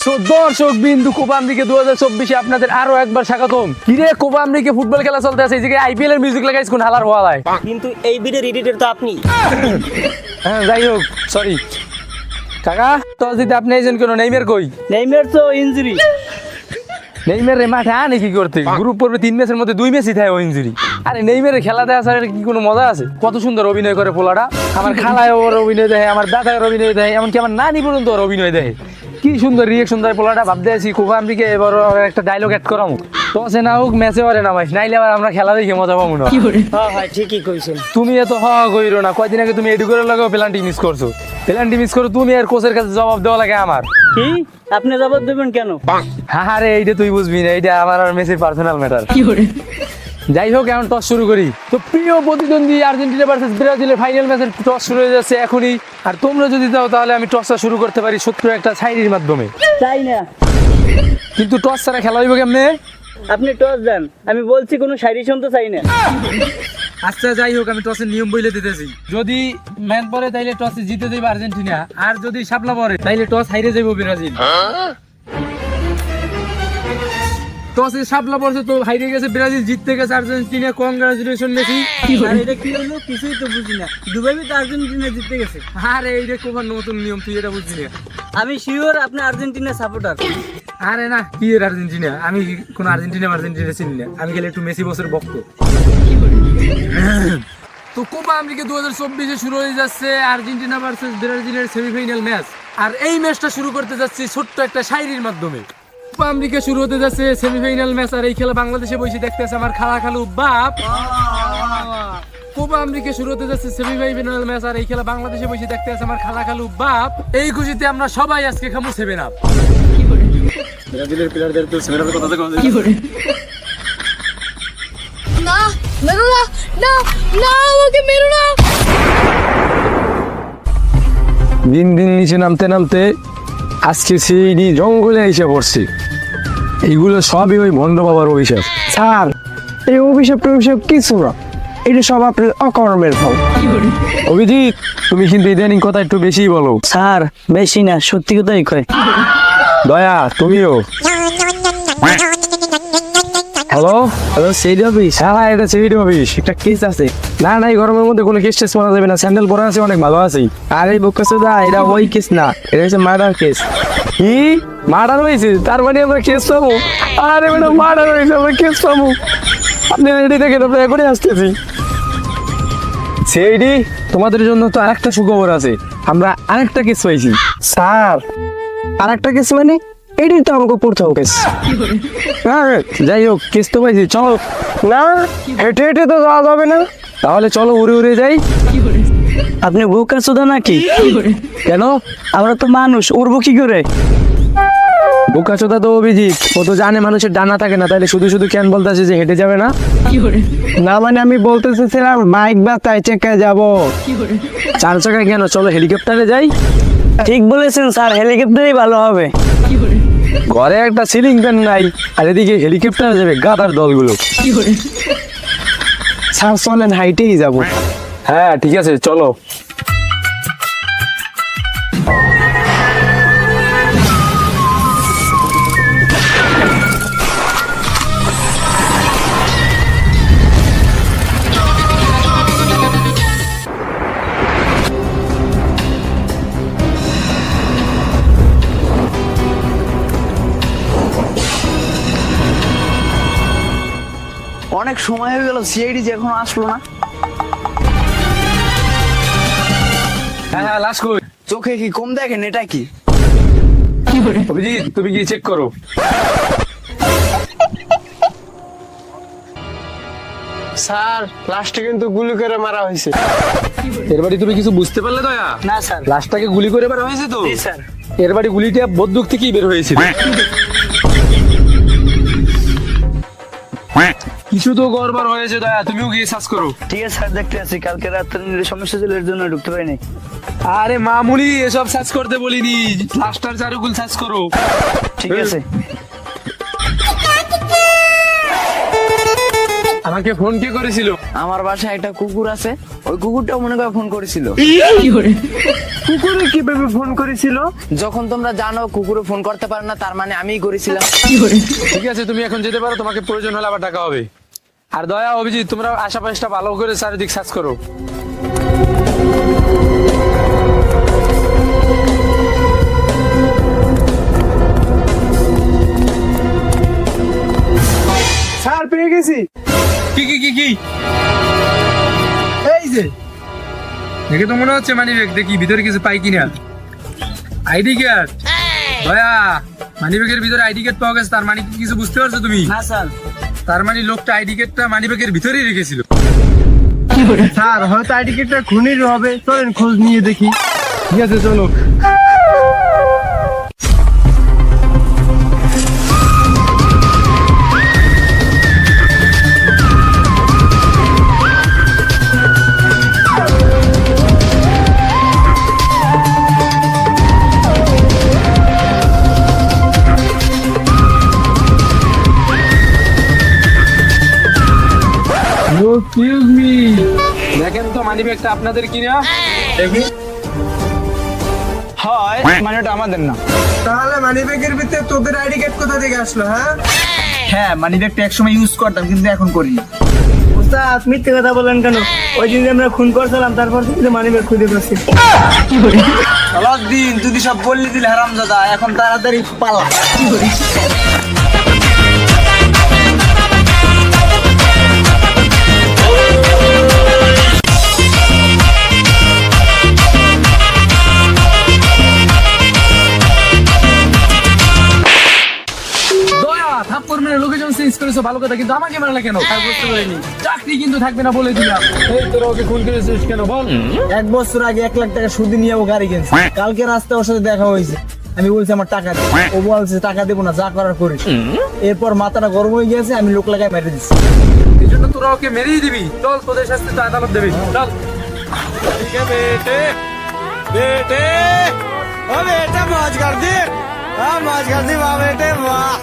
দর্শক বিন্দু Copa America 2024 আপনাদের আরো একবার স্বাগতম। কিরে কোপা আমেরিকা ফুটবল খেলা চলতে আছে, এই জায়গায় আইপিএল এর মিউজিক লাগাইছ কোন হালার ওয়ালায়? কিন্তু এই ভিডিওর এডিটর তো আপনি। হ্যাঁ যাই হোক, সরি কাকা। টস দিতে আপনি এইজন কেন? নেইমার কই? নেইমার তো ইনজুরি। নেইমার রে মাঠে আনে কি করতে? গ্রুপ পর্বে 3 ম্যাচের মধ্যে 2 ম্যাচই থাকে ও ইনজুরি। আরে নেইমারের খেলা দেখা ছাড়া কি কোনো মজা আছে? কত সুন্দর অভিনয় করে পোলাটা। আমার খালায় ওর অভিনয় দেয়, আমার দাদার অভিনয় দেয়, এমনকি আমার নানি পর্যন্ত ওর অভিনয় দেয়। কি সুন্দর রিয়েকশন দেয় পোলাটা। ভাবতে আছি কোপা আমেরিকা এবার একটা ডায়লগ অ্যাড করামু। টসে না হোক ম্যাচে ওরে নামাইস, নাইলে আবার আমরা খেলা দেখে মজা পাবো না। হ্যাঁ ঠিকই কইছেন। তুমি এত কইরো না। কয়দিন আগে তুমি এডু করে লাগাও পেনাল্টি মিস করছো। পেনাল্টি মিস করো তুমি, আর কোচের কাছে জবাব দেওয়া লাগে আমার। কি আপনি জবাব দেবেন কেন? হ্যাঁ রে, এইটা তুই বুঝবি না, এইটা আমার আর মেসির পার্সোনাল ম্যাটার। যাই হোক, এখন টস শুরু করি। তো প্রিয় প্রতিদ্বন্দ্বী আর্জেন্টিনা ভার্সেস ব্রাজিলের ফাইনাল ম্যাচের টস শুরু হয়ে যাচ্ছে এখনই। আর তোমরা যদি দাও তাহলে আমি টসটা শুরু করতে পারি ছোট্ট একটা শায়রির মাধ্যমে। তাই না? কিন্তু টস ছাড়া খেলা হইব কেমনে? আপনি টস দেন, আমি বলছি কোনো শায়রি শুনতে চাই না। আচ্ছা যাই হোক, আমি টসের নিয়ম বলে দিতেছি। যদি ম্যান পরে তাইলে টসে জিতে যাবে আর্জেন্টিনা, আর যদি শাপলা পরে তাইলে টস হাইরে যাইব ব্রাজিল। টসে শাপলা পড়ছে তো হাইরে গেছে ব্রাজিল, জিততে গেছে আর্জেন্টিনা। Congratulation Messi. আর এটা কি হলো কিছুই তো বুঝি না। দুবাই তো আর্জেন্টিনা জিততে গেছে। আরে এইটা কোন নতুন নিয়ম, তুই এটা বুঝছিস না? আমি শিওর আপনি আর্জেন্টিনা সাপোর্টার। আরে না, কি এর আর্জেন্টিনা? আমি কোন আর্জেন্টিনা চিনি না। আমি গেলে একটু মেসি বসের ভক্ত। তো কোপা আমেরিকা 2024 শুরু হয়ে যাচ্ছে আর্জেন্টিনা ভার্সেস ব্রাজিলের সেমিফাইনাল ম্যাচ। আর এই ম্যাচটা শুরু করতে যাচ্ছি ছোট্ট একটা শায়রির মাধ্যমে। কোপা আমেরিকা শুরু হতে যাচ্ছে সেমিফাইনাল ম্যাচ, আর এই খেলা বাংলাদেশে বসে দেখতে আছে আমার খালা খালু বাপ। কোপা আমেরিকা শুরু হতে যাচ্ছে সেমিফাইনাল ম্যাচ, আর এই খেলা বাংলাদেশে বসে দেখতে আছে আমার খালা খালু বাপ। এই খুশিতে আমরা সবাই আজকে খামু 7 আপ। ব্রাজিলের প্লেয়ারদের তো সেমিনারের কথা কথা না না না না না, আমাকে মেরো না। দিন দিন নিচে নামতে নামতে আজকে সেই জঙ্গলে এসে পড়ছি। এইগুলো সবই ওই ভণ্ড বাবার অভিশাপ। স্যার, এই অভিশাপ কিছু না, এটা সব আপনার অকর্মের ফল। অভিজিৎ, তুমি কিন্তু ইদানিং কথা একটু বেশি বলো। স্যার বেশি না, সত্যি কথাই কয়। দয়া, তুমিও। হ্যালো হ্যালো, সেই অফিস? হ্যাঁ, এটা সিভিডি অফিস। একটা কেস আছে। না না, এই গরমের মধ্যে কোনো কেস টেস মারা যাবে না। স্যান্ডেল পরে আছে, অনেক ভালো আছি। আর এই বক্কাসুদা, এটা ওই কেস না, এটা হচ্ছে মার্ডার কেস। কি মার্ডার হয়েছে? তার মানে আমরা কেস পাবো? আরে ম্যাডাম, মার্ডার হয়েছে, আমরা কেস পাবো। আপনি রেডি দেখেন, আমরা এখনই আসতেছি। সেইডি, তোমাদের জন্য তো আরেকটা সুখবর আছে। আমরা আরেকটা কেস পাইছি। স্যার, আর একটা কেস মানে? এটাই তো আমাকে প্রথম কেস। হ্যাঁ যাই হোক, কেস তো পাইছি। চলো। না, হেঁটে হেঁটে তো যাওয়া যাবে না। তাহলে চলো উড়ে উড়ে যাই। আপনি বক্কাসুদা নাকি? কেন? আমরা তো মানুষ, উড়বো কি করে? বোকাচোদা তো অভিজিৎ, ও তো জানে মানুষের ডানা থাকে না, তাইলে শুধু শুধু কেন বলতেছে যে হেঁটে যাবে না? না মানে আমি বলতে চাইছিলাম বাইক বা তাই চাকায় যাবো। 4 চাকায় কেন? চলো হেলিকপ্টারে যাই। ঠিক বলেছেন স্যার, হেলিকপ্টারই ভালো হবে। ঘরে একটা সিলিং ফ্যান নাই, আর এদিকে হেলিকপ্টারে যাবে গাদার দলগুলো। স্যার চলেন, হাইটেই যাবো। হ্যাঁ ঠিক আছে, চলো। অনেক সময় হয়ে গেল, সিআইডি যে এখনো আসলো না। হ্যাঁ হ্যাঁ, লাস্ট কই? চোখে কি কম দেখেন? এটা কি? অভিজিৎ, তুমি গিয়ে চেক করো। স্যার, লাস্টে কিন্তু গুলি করে মারা হয়েছে। এর বাড়ি তুমি কিছু বুঝতে পারলে দয়া? না স্যার। লাশটাকে গুলি করে বের হয়েছে তো? জি স্যার। এর বাড়ি গুলিটা বন্দুক থেকেই বের হয়েছিল। কিছু তো গড়বড় হয়েছে দয়া, তুমিও গিয়ে সার্চ করো। ঠিক আছে স্যার, দেখতে আছি। কালকে রাত্রে সমস্যা ছিল, এর জন্য ঢুকতে পারিনি। আরে মামুলি, এসব সার্চ করতে বলিনি, লাস্টার চারুকুল সার্চ করো। ঠিক আছে। আমাকে ফোন কে করেছিল? আমার বাসায় একটা কুকুর আছে, ওই কুকুরটাও মনে করে ফোন করেছিল। কুকুরে কিভাবে ফোন করেছিল? যখন তোমরা জানো কুকুরে ফোন করতে পারে না, তার মানে আমিই করেছিলাম। ঠিক আছে, তুমি এখন যেতে পারো, তোমাকে প্রয়োজন হলে আবার ডাকা হবে। আর দয়া, অভিজিৎ, তোমরা আশেপাশটা ভালো করে চারিদিক সার্চ করো। স্যার পেয়ে গেছি। কি কি কি কি? এই যে দেখে তো মনে হচ্ছে মানিব্যাগ, দেখি ভিতরে কিছু পাই কিনা। ID card? দয়া, মানিব্যাগের ভিতরে আইডি কার্ড পাওয়া গেছে, তার মানে কি কিছু বুঝতে পারছো তুমি? না স্যার। তার মানে লোকটা আইডি কার্ডটা মানিব্যাগের ভিতরেই রেখেছিল। স্যার হয়তো আইডি কার্ডটা খুনির হবে, চলেন খোঁজ নিয়ে দেখি। ঠিক আছে, চলো। এক্সকিউজ মি, দেখেন তো মানিব্যাগটা আপনাদের কিনা? দেখি। হয় মানে ওটা আমাদের না। তাহলে মানিব্যাগের ভিতরে তোদের আইডি কার্ড কোথা থেকে আসলো? হ্যাঁ, মানিব্যাগটা একসময় ইউজ করতাম কিন্তু এখন করি। উস্তাদ মিথ্যে কথা বলেন কেন? ওই দিন যে আমরা খুন করছিলাম তারপর থেকে মানিব্যাগ খুঁজে পাচ্ছি। দিন তুই সব বললি দিলে হারামজাদা, এখন তাড়াতাড়ি পালা। দয়া, থাপ্পড় মেরে লোকেশন চেঞ্জ করেছো ভালো কথা, কিন্তু আমাকে মারলে কেন? বুঝতে পারিনি। চাকরি কিন্তু থাকবে না বলে দিলাম। এই তোরা ওকে খুন করেছিস কেন বল? 1 বছর আগে 1 লাখ টাকা সুদে নিয়ে ও গাড়ি কিনছে। কালকে রাস্তায় ওর সাথে দেখা হয়েছে। আমি বলছি আমার টাকা দে, ও বলছে টাকা দেবো না, যা করার করিস। এরপর মাথাটা গরম হয়ে গেছে, আমি লোক লাগায় মেরে দিচ্ছি। এই জন্য তোরা ওকে মেরেই দিবি? চল, তোদের শাস্তি তো আদালত দেবে। চল। ঠিক আছে বেটে, বেটে, ও বেটা মौज कर दी, हाँ मौज कर दी वाह बेटे वाह।